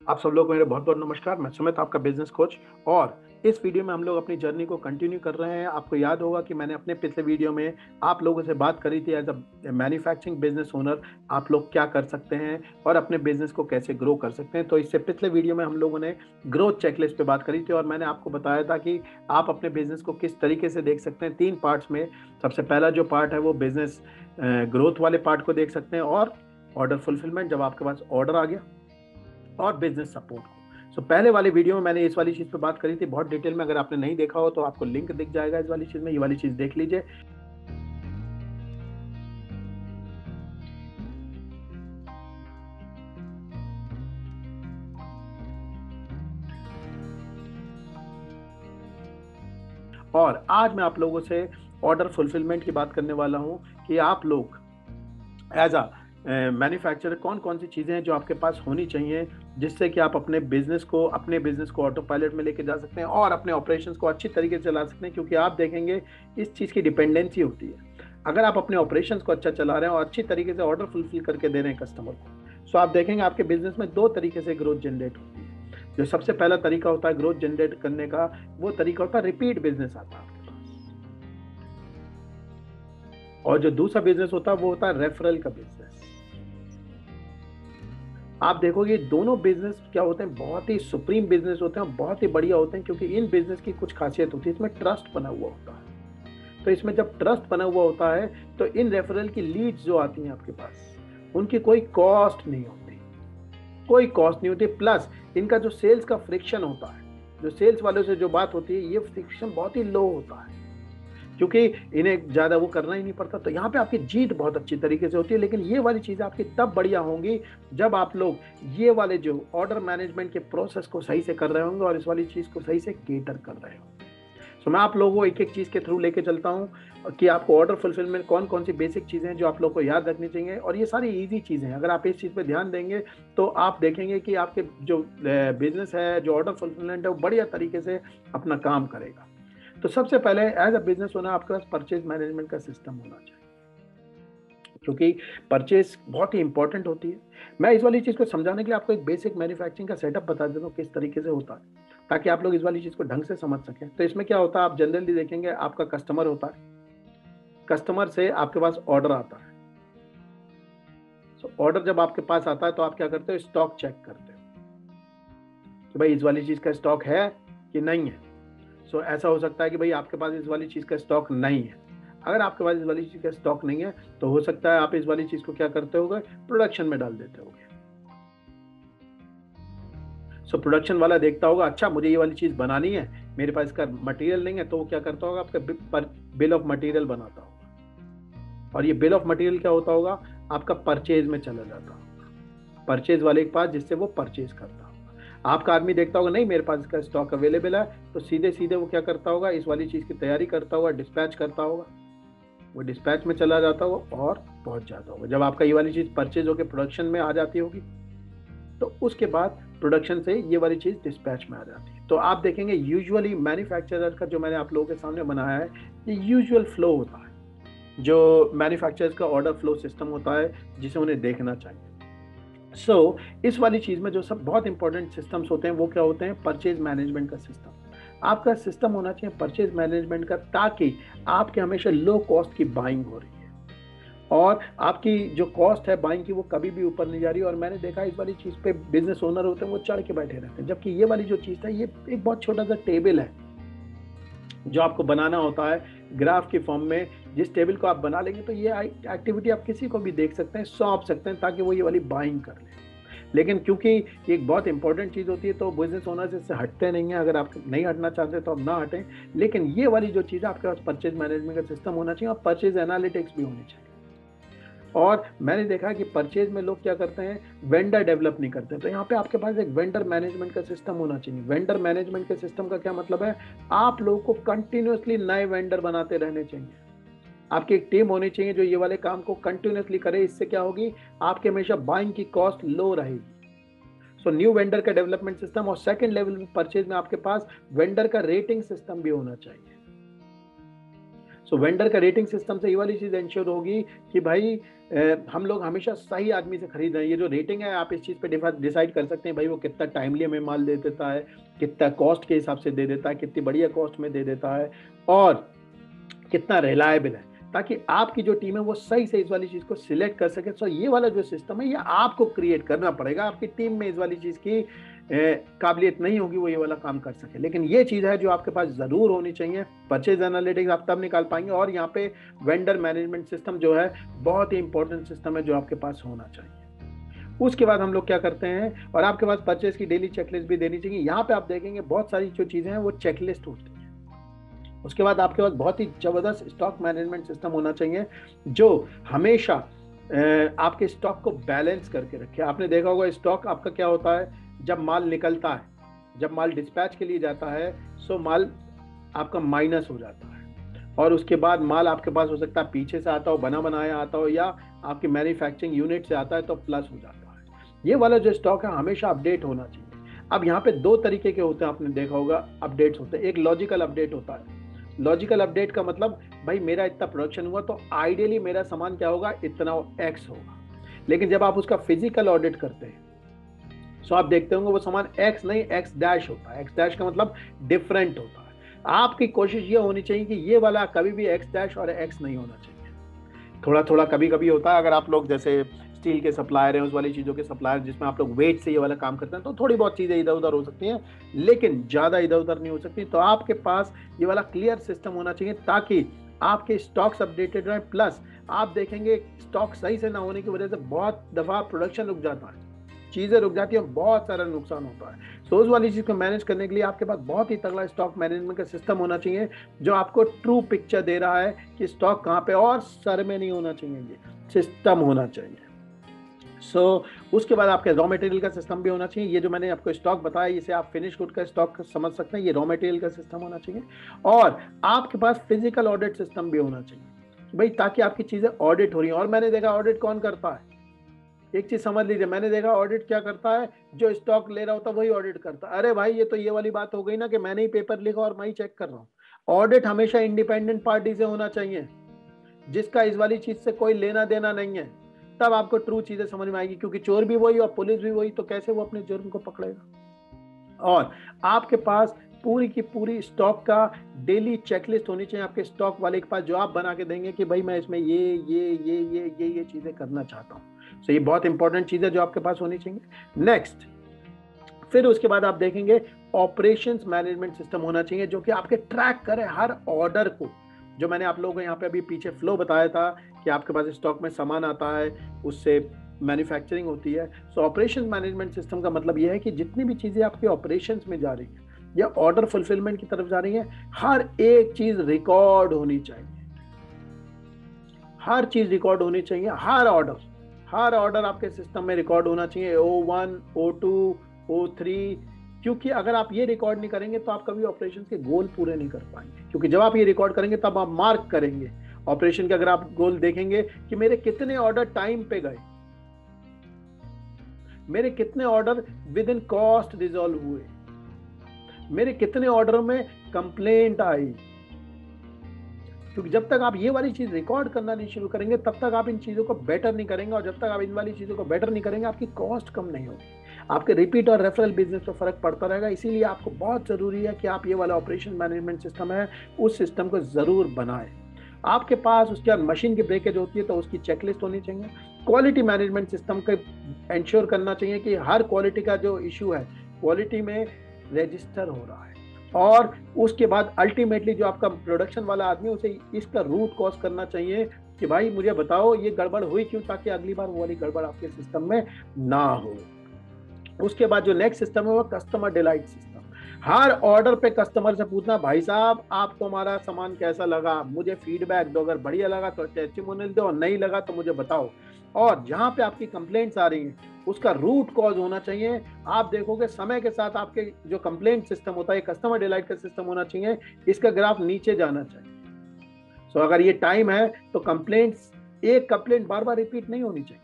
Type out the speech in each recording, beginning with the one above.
आप सब लोग को मेरे बहुत बहुत नमस्कार। मैं सुमित, आपका बिजनेस कोच। और इस वीडियो में हम लोग अपनी जर्नी को कंटिन्यू कर रहे हैं। आपको याद होगा कि मैंने अपने पिछले वीडियो में आप लोगों से बात करी थी as a manufacturing business owner आप लोग क्या कर सकते हैं और अपने बिजनेस को कैसे ग्रो कर सकते हैं। तो इससे पिछले वीडियो में हम लोगों ने ग्रोथ चेकलिस्ट पे बात करी थी और मैंने आपको बताया था कि आप अपने बिजनेस को किस तरीके से देख सकते हैं। 3 पार्ट्स में सबसे पहला जो पार्ट है वो बिजनेस ग्रोथ वाले पार्ट को देख सकते हैं, और ऑर्डर फुलफिलमेंट जब आपके पास ऑर्डर आ गया, और बिजनेस सपोर्ट को। सो पहले वाले वीडियो में मैंने इस वाली चीज पे बात करी थी बहुत डिटेल में। अगर आपने नहीं देखा हो तो आपको लिंक दिख जाएगा इस वाली चीज में, ये वाली चीज देख लीजिए। और आज मैं आप लोगों से ऑर्डर फुलफिलमेंट की बात करने वाला हूं कि आप लोग एज अ मैन्युफैक्चरर कौन कौन सी चीज़ें हैं जो आपके पास होनी चाहिए, जिससे कि आप अपने बिजनेस को ऑटो पायलट में लेके जा सकते हैं और अपने ऑपरेशंस को अच्छी तरीके से चला सकते हैं। क्योंकि आप देखेंगे इस चीज़ की डिपेंडेंसी होती है। अगर आप अपने ऑपरेशंस को अच्छा चला रहे हैं और अच्छी तरीके से ऑर्डर फुलफिल करके दे रहे हैं कस्टमर को, सो आप देखेंगे आपके बिजनेस में 2 तरीके से ग्रोथ जनरेट होती है। जो सबसे पहला तरीका होता है ग्रोथ जनरेट करने का, वो तरीका होता है रिपीट बिजनेस आता है आपके पास। और जो दूसरा बिजनेस होता है वो होता है रेफरल का बिजनेस। आप देखोगे दोनों बिजनेस क्या होते हैं, बहुत ही सुप्रीम बिजनेस होते हैं और बहुत ही बढ़िया होते हैं। क्योंकि इन बिजनेस की कुछ खासियत होती है, इसमें ट्रस्ट बना हुआ होता है। तो इसमें जब ट्रस्ट बना हुआ होता है तो इन रेफरल की लीड्स जो आती हैं आपके पास, उनकी कोई कॉस्ट नहीं होती, कोई कॉस्ट नहीं होती। प्लस इनका जो सेल्स का फ्रिक्शन होता है, जो सेल्स वालों से जो बात होती है, ये फ्रिक्शन बहुत ही लो होता है। क्योंकि इन्हें ज़्यादा वो करना ही नहीं पड़ता। तो यहाँ पे आपकी जीत बहुत अच्छी तरीके से होती है। लेकिन ये वाली चीज़ें आपकी तब बढ़िया होंगी जब आप लोग ये वाले जो ऑर्डर मैनेजमेंट के प्रोसेस को सही से कर रहे होंगे और इस वाली चीज़ को सही से केटर कर रहे होंगे। सो मैं आप लोगों को एक एक चीज़ के थ्रू लेके चलता हूँ कि आपको ऑर्डर फुलफिलमेंट कौन कौन सी बेसिक चीज़ें हैं जो आप लोग को याद रखनी चाहिए। और ये सारी ईजी चीज़ें हैं, अगर आप इस चीज़ पे ध्यान देंगे तो आप देखेंगे कि आपके जो बिजनेस है, जो ऑर्डर फुलफिलमेंट है, वो बढ़िया तरीके से अपना काम करेगा। तो सबसे पहले एज अ बिजनेस ओनर आपके पास परचेज मैनेजमेंट का सिस्टम होना चाहिए, क्योंकि परचेज बहुत ही इंपॉर्टेंट होती है। मैं इस वाली चीज़ को समझाने के लिए आपको एक बेसिक मैन्युफैक्चरिंग का सेटअप बता देता हूँ किस तरीके से होता है, ताकि आप लोग इस वाली चीज़ को ढंग से समझ सकें। तो इसमें क्या होता है, आप जनरली देखेंगे आपका कस्टमर होता है, कस्टमर से आपके पास ऑर्डर आता है। सो ऑर्डर जब आपके पास आता है तो आप क्या करते हो, स्टॉक चेक करते हो कि भाई इस वाली चीज़ का स्टॉक है कि नहीं है। सो ऐसा हो सकता है कि भाई आपके पास इस वाली चीज़ का स्टॉक नहीं है। अगर आपके पास इस वाली चीज़ का स्टॉक नहीं है तो हो सकता है आप इस वाली चीज़ को क्या करते होगे, प्रोडक्शन में डाल देते होगे। सो प्रोडक्शन वाला देखता होगा, अच्छा मुझे ये वाली चीज़ बनानी है, मेरे पास इसका मटेरियल नहीं है, तो वो क्या करता होगा, आपका बिल ऑफ मटेरियल बनाता होगा। और ये बिल ऑफ मटेरियल क्या होता होगा, आपका परचेज में चला जाता होगा, परचेज वाले के पास, जिससे वो परचेज करता होगा। आपका आदमी देखता होगा नहीं मेरे पास इसका स्टॉक अवेलेबल है, तो सीधे सीधे वो क्या करता होगा, इस वाली चीज़ की तैयारी करता होगा, डिस्पैच करता होगा। वो डिस्पैच में चला जाता होगा और पहुंच जाता होगा। जब आपका ये वाली चीज़ परचेज होकर प्रोडक्शन में आ जाती होगी, तो उसके बाद प्रोडक्शन से ये वाली चीज़ डिस्पैच में आ जाती है। तो आप देखेंगे यूजुअली मैन्युफैक्चरर का जो मैंने आप लोगों के सामने बनाया है, ये यूजुअल फ्लो होता है, जो मैन्युफैक्चरर्स का ऑर्डर फ्लो सिस्टम होता है, जिसे उन्हें देखना चाहिए। इस वाली चीज़ में जो सब बहुत इंपॉर्टेंट सिस्टम्स होते हैं वो क्या होते हैं, परचेज मैनेजमेंट का सिस्टम। आपका सिस्टम होना चाहिए परचेज मैनेजमेंट का, ताकि आपके हमेशा लो कॉस्ट की बाइंग हो रही है और आपकी जो कॉस्ट है बाइंग की वो कभी भी ऊपर नहीं जा रही। और मैंने देखा इस वाली चीज़ पे बिजनेस ओनर होते हैं वो चढ़ के बैठे रहते हैं, जबकि ये वाली जो चीज़ है ये एक बहुत छोटा सा टेबल है जो आपको बनाना होता है ग्राफ के फॉर्म में। जिस टेबल को आप बना लेंगे तो ये एक्टिविटी आप किसी को भी देख सकते हैं, सौंप सकते हैं, ताकि वो ये वाली बाइंग कर ले। लेकिन क्योंकि ये एक बहुत इंपॉर्टेंट चीज़ होती है तो बिजनेस ओनर इससे हटते नहीं है। अगर आप नहीं हटना चाहते तो आप ना हटें, लेकिन ये वाली जो चीज़ है आपके पास परचेज मैनेजमेंट का सिस्टम होना चाहिए और परचेज एनालिटिक्स भी होनी चाहिए। और मैंने देखा कि परचेज में लोग क्या करते हैं, वेंडर डेवलप नहीं करते। तो यहाँ पे आपके पास एक वेंडर मैनेजमेंट का सिस्टम होना चाहिए। वेंडर मैनेजमेंट के सिस्टम का क्या मतलब है, आप लोगों को कंटिन्यूसली नए वेंडर बनाते रहने चाहिए। आपकी एक टीम होनी चाहिए जो ये वाले काम को कंटिन्यूसली करे। इससे क्या होगी, आपके हमेशा बाइंग की कॉस्ट लो रहेगी। सो न्यू वेंडर का डेवलपमेंट सिस्टम, और सेकंड लेवल में परचेज में आपके पास वेंडर का रेटिंग सिस्टम भी होना चाहिए। सो वेंडर का रेटिंग सिस्टम से ये वाली चीज इंश्योर होगी कि भाई हम लोग हमेशा सही आदमी से खरीद रहे हैं। ये जो रेटिंग है आप इस चीज पे डिसाइड कर सकते हैं भाई वो कितना टाइमली हमें माल दे देता है, कितना कॉस्ट के हिसाब से दे देता है, कितनी बढ़िया कॉस्ट में दे देता है, और कितना रिलायबल है, ताकि आपकी जो टीम है वो सही से इस वाली चीज को सिलेक्ट कर सके। सो ये वाला जो सिस्टम है ये आपको क्रिएट करना पड़ेगा। आपकी टीम में इस वाली चीज की काबिलियत नहीं होगी वो ये वाला काम कर सके, लेकिन ये चीज है जो आपके पास जरूर होनी चाहिए। परचेज एनालिटिक्स आप तब निकाल पाएंगे, और यहाँ पे वेंडर मैनेजमेंट सिस्टम जो है बहुत ही इंपॉर्टेंट सिस्टम है जो आपके पास होना चाहिए। उसके बाद हम लोग क्या करते हैं, और आपके पास परचेज की डेली चेकलिस्ट भी देनी चाहिए। यहाँ पे आप देखेंगे बहुत सारी जो चीजें हैं वो चेकलिस्ट होती है। उसके बाद आपके पास बहुत ही जबरदस्त स्टॉक मैनेजमेंट सिस्टम होना चाहिए जो हमेशा आपके स्टॉक को बैलेंस करके रखे। आपने देखा होगा स्टॉक आपका क्या होता है, जब माल निकलता है, जब माल डिस्पैच के लिए जाता है, सो माल आपका माइनस हो जाता है, और उसके बाद माल आपके पास हो सकता है पीछे से आता हो, बना बनाया आता हो, या आपकी मैन्युफैक्चरिंग यूनिट से आता है तो प्लस हो जाता है। ये वाला जो स्टॉक है हमेशा अपडेट होना चाहिए। अब यहाँ पे दो तरीके के होते हैं, आपने देखा होगा अपडेट्स होते हैं। एक लॉजिकल अपडेट होता है। लॉजिकल अपडेट का मतलब भाई मेरा इतना प्रोडक्शन हुआ तो आइडियली मेरा सामान क्या होगा, इतना एक्स होगा। लेकिन जब आप उसका फिजिकल ऑडिट करते हैं तो आप देखते होंगे वो सामान एक्स नहीं एक्स डैश होता है। एक्स डैश का मतलब डिफरेंट होता है। आपकी कोशिश ये होनी चाहिए कि ये वाला कभी भी एक्स डैश और एक्स नहीं होना चाहिए। थोड़ा थोड़ा कभी कभी होता है, अगर आप लोग जैसे स्टील के सप्लायर हैं, उस वाली चीज़ों के सप्लायर जिसमें आप लोग वेट से ये वाला काम करते हैं, तो थोड़ी बहुत चीज़ें इधर उधर हो सकती हैं, लेकिन ज़्यादा इधर उधर नहीं हो सकती। तो आपके पास ये वाला क्लियर सिस्टम होना चाहिए ताकि आपके स्टॉक्स अपडेटेड रहें। प्लस आप देखेंगे स्टॉक सही से ना होने की वजह से बहुत दफ़ा प्रोडक्शन रुक जाता है, चीज़ें रुक जाती हैं, बहुत सारा नुकसान होता है। तो उस वाली चीज़ को मैनेज करने के लिए आपके पास बहुत ही तगड़ा स्टॉक मैनेजमेंट का सिस्टम होना चाहिए जो आपको ट्रू पिक्चर दे रहा है कि स्टॉक कहाँ पे, और सर में नहीं होना चाहिए, ये सिस्टम होना चाहिए। उसके बाद आपके रॉ मटेरियल का सिस्टम भी होना चाहिए। ये जो मैंने आपको स्टॉक बताया इसे आप फिनिश गुड का स्टॉक समझ सकते हैं, ये रॉ मटेरियल का सिस्टम होना चाहिए। और आपके पास फिजिकल ऑडिट सिस्टम भी होना चाहिए भाई, ताकि आपकी चीज़ें ऑडिट हो रही हैं। और मैंने देखा ऑडिट कौन करता है, एक चीज समझ लीजिए, मैंने देखा ऑडिट क्या करता है, जो स्टॉक ले रहा होता है वही ऑडिट करता है। अरे भाई ये तो ये वाली बात हो गई ना कि मैंने ही पेपर लिखा और मैं ही चेक कर रहा हूँ। ऑडिट हमेशा इंडिपेंडेंट पार्टी से होना चाहिए जिसका इस वाली चीज से कोई लेना देना नहीं है, तब आपको ट्रू चीजें समझ में आएगी। क्योंकि चोर भी वही और पुलिस भी वही, तो कैसे वो अपने जुर्म को पकड़ेगा। और आपके पास पूरी की पूरी स्टॉक का डेली चेकलिस्ट होनी चाहिए आपके स्टॉक वाले के पास, जो आप बना के देंगे कि भाई मैं इसमें ये चीजें करना चाहता हूँ। तो ये बहुत इंपॉर्टेंट चीज है जो आपके पास होनी चाहिए। नेक्स्ट, फिर उसके बाद आप देखेंगे ऑपरेशंस मैनेजमेंट सिस्टम होना चाहिए जो कि आपके ट्रैक करे हर ऑर्डर को। जो मैंने आप लोगों को यहाँ पे अभी पीछे फ्लो बताया था कि आपके पास स्टॉक में सामान आता है, उससे मैन्युफैक्चरिंग होती है। सो ऑपरेशंस मैनेजमेंट सिस्टम का मतलब यह है कि जितनी भी चीजें आपकी ऑपरेशंस में जा रही है या ऑर्डर फुलफिलमेंट की तरफ जा रही है, हर एक चीज रिकॉर्ड होनी चाहिए। हर चीज रिकॉर्ड होनी चाहिए, हर ऑर्डर आपके सिस्टम में रिकॉर्ड होना चाहिए, O1, O2, O3। क्योंकि अगर आप ये रिकॉर्ड नहीं करेंगे तो आप कभी ऑपरेशन के गोल पूरे नहीं कर पाएंगे। क्योंकि जब आप ये रिकॉर्ड करेंगे तब आप मार्क करेंगे ऑपरेशन के। अगर आप गोल देखेंगे कि मेरे कितने ऑर्डर टाइम पे गए, मेरे कितने order with in cost resolve हुए, मेरे कितने ऑर्डर में कंप्लेंट आई। क्योंकि जब तक आप ये वाली चीज रिकॉर्ड करना नहीं शुरू करेंगे तब तक आप इन चीजों को बेटर नहीं करेंगे, और जब तक आप इन वाली चीजों को बेटर नहीं करेंगे आपकी कॉस्ट कम नहीं होगी, आपके रिपीट और रेफरल बिजनेस पर फर्क पड़ता रहेगा। इसीलिए आपको बहुत जरूरी है कि आप ये वाला ऑपरेशन मैनेजमेंट सिस्टम है उस सिस्टम को जरूर बनाएं। आपके पास उसके बाद मशीन की ब्रेकेज होती है तो उसकी चेकलिस्ट होनी चाहिए। क्वालिटी मैनेजमेंट सिस्टम को इंश्योर करना चाहिए कि हर क्वालिटी का जो इशू है क्वालिटी में रजिस्टर हो रहा है। और उसके बाद अल्टीमेटली जो आपका प्रोडक्शन वाला आदमी उसे इसका रूट कॉज करना चाहिए कि भाई मुझे बताओ ये गड़बड़ हुई क्यों, ताकि अगली बार वो वाली गड़बड़ आपके सिस्टम में ना हो। उसके बाद जो नेक्स्ट सिस्टम है वो कस्टमर डिलाइट सिस्टम। हर ऑर्डर पे कस्टमर से पूछना, भाई साहब आपको हमारा सामान कैसा लगा, मुझे फीडबैक दो, अगर बढ़िया लगा तो टेस्टिमोनियल दो, नहीं लगा तो मुझे बताओ। और जहां पे आपकी कंप्लेंट्स आ रही हैं उसका रूट कॉज होना चाहिए। आप देखोगे समय के साथ आपके जो कंप्लेंट सिस्टम होता है, कस्टमर डिलाइट का सिस्टम होना चाहिए, इसका ग्राफ नीचे जाना चाहिए। सो अगर ये टाइम है तो कंप्लेंट्स, एक कंप्लेंट बार बार रिपीट नहीं होनी चाहिए।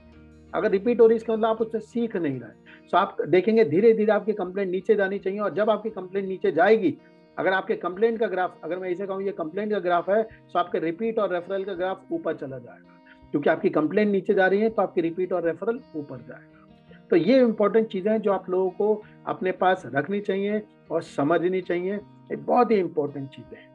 अगर रिपीट हो रही है इसका मतलब आप उससे सीख नहीं रहे। सो आप देखेंगे धीरे धीरे आपकी कंप्लेंट नीचे जानी चाहिए, और जब आपकी कंप्लेंट नीचे जाएगी अगर आपके कंप्लेंट का ग्राफ, अगर मैं इसे कहूँ ये कंप्लेंट का ग्राफ है, तो आपके रिपीट और रेफरल का ग्राफ ऊपर चला जाएगा, क्योंकि आपकी कंप्लेंट नीचे जा रही है तो आपकी रिपीट और रेफरल ऊपर जाएगा। तो ये इंपॉर्टेंट चीजें हैं जो आप लोगों को अपने पास रखनी चाहिए और समझनी चाहिए, ये बहुत ही इंपॉर्टेंट चीजें हैं।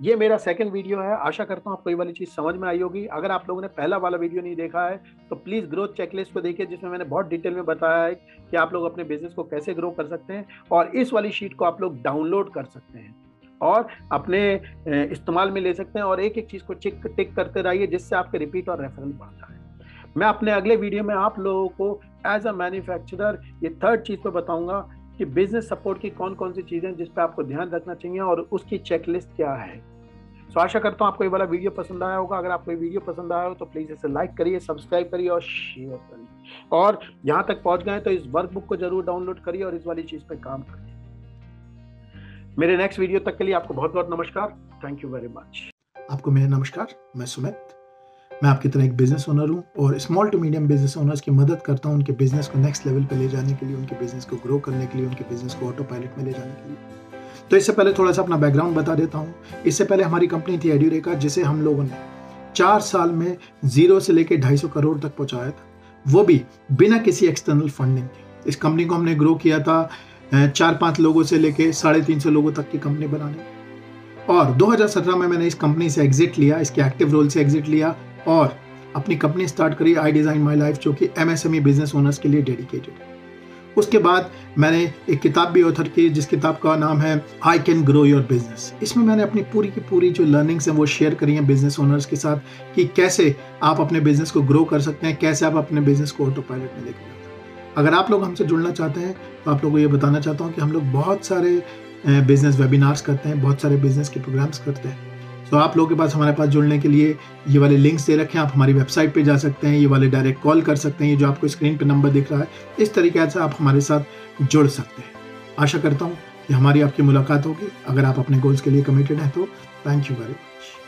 ये मेरा सेकंड वीडियो है। आशा करता हूँ आपको ये वाली चीज समझ में आई होगी। अगर आप लोगों ने पहला वाला वीडियो नहीं देखा है तो प्लीज ग्रोथ चेकलिस्ट को देखिए, जिसमें मैंने बहुत डिटेल में बताया है कि आप लोग अपने बिजनेस को कैसे ग्रो कर सकते हैं, और इस वाली शीट को आप लोग डाउनलोड कर सकते हैं और अपने इस्तेमाल में ले सकते हैं, और एक एक चीज को टिक करते रहिए, जिससे आपके रिपीट और रेफरल बढ़ जाए। मैं अपने अगले वीडियो में आप लोगों को एज अ मैन्युफैक्चरर ये थर्ड चीज पे बताऊंगा कि बिजनेस सपोर्ट की कौन कौन सी चीजें जिस पे आपको ध्यान रखना चाहिए और उसकी चेकलिस्ट क्या है। आशा करता हूँ आपको ये वाला वीडियो पसंद आया होगा। अगर आपको ये वीडियो पसंद आया हो तो प्लीज इसे लाइक करिए, सब्सक्राइब करिए और शेयर करिए, और यहाँ तक पहुंच गए तो इस वर्कबुक को जरूर डाउनलोड करिए और इस वाली चीज पे काम करिए। मेरे नेक्स्ट वीडियो तक के लिए आपको बहुत बहुत नमस्कार। Thank you very much. आपको मेरा नमस्कार, मैं सुमित। मैं आपकी तरह एक बिजनेस ओनर हूँ और small to medium business owners की मदद करता हूँ उनके बिजनेस को नेक्स्ट लेवल पे ले जाने के लिए, उनके बिजनेस को ग्रो करने के लिए, उनके बिजनेस को ऑटो पायलट में ले जाने के लिए। तो इससे पहले थोड़ा सा अपना बैकग्राउंड बता देता हूँ। इससे पहले हमारी कंपनी थी एड्यूरेका, जिसे हम लोगों ने 4 साल में 0 से लेकर 250 करोड़ तक पहुँचाया था, वो भी बिना किसी एक्सटर्नल फंडिंग के। इस कंपनी को हमने ग्रो किया था 4-5 लोगों से लेकर 350 लोगों तक की कंपनी बनाने, और 2017 में मैंने इस कंपनी से एग्जिट लिया, इसके एक्टिव रोल से एग्जिट लिया और अपनी कंपनी स्टार्ट करी आई डिज़ाइन माई लाइफ, जो कि MSME बिजनेस ओनर्स के लिए डेडिकेटेड है। उसके बाद मैंने एक किताब भी ऑथर की, जिस किताब का नाम है I can grow your business. इसमें मैंने अपनी पूरी की पूरी जो लर्निंग्स हैं वो शेयर करी हैं बिजनेस ओनर्स के साथ, कि कैसे आप अपने बिजनेस को ग्रो कर सकते हैं, कैसे आप अपने बिजनेस को ऑटो पायलट में लेकर जाते हैं। अगर आप लोग हमसे जुड़ना चाहते हैं तो आप लोगों को ये बताना चाहता हूँ कि हम लोग बहुत सारे बिजनेस वेबिनार्स करते हैं, बहुत सारे बिजनेस के प्रोग्राम्स करते हैं। तो आप लोगों के पास हमारे पास जुड़ने के लिए ये वाले लिंक्स दे रखे हैं, आप हमारी वेबसाइट पे जा सकते हैं, ये वाले डायरेक्ट कॉल कर सकते हैं, ये जो आपको स्क्रीन पे नंबर दिख रहा है, इस तरीके से आप हमारे साथ जुड़ सकते हैं। आशा करता हूँ कि हमारी आपकी मुलाकात होगी। अगर आप अपने गोल्स के लिए कमिटेड हैं तो थैंक यू वेरी मच।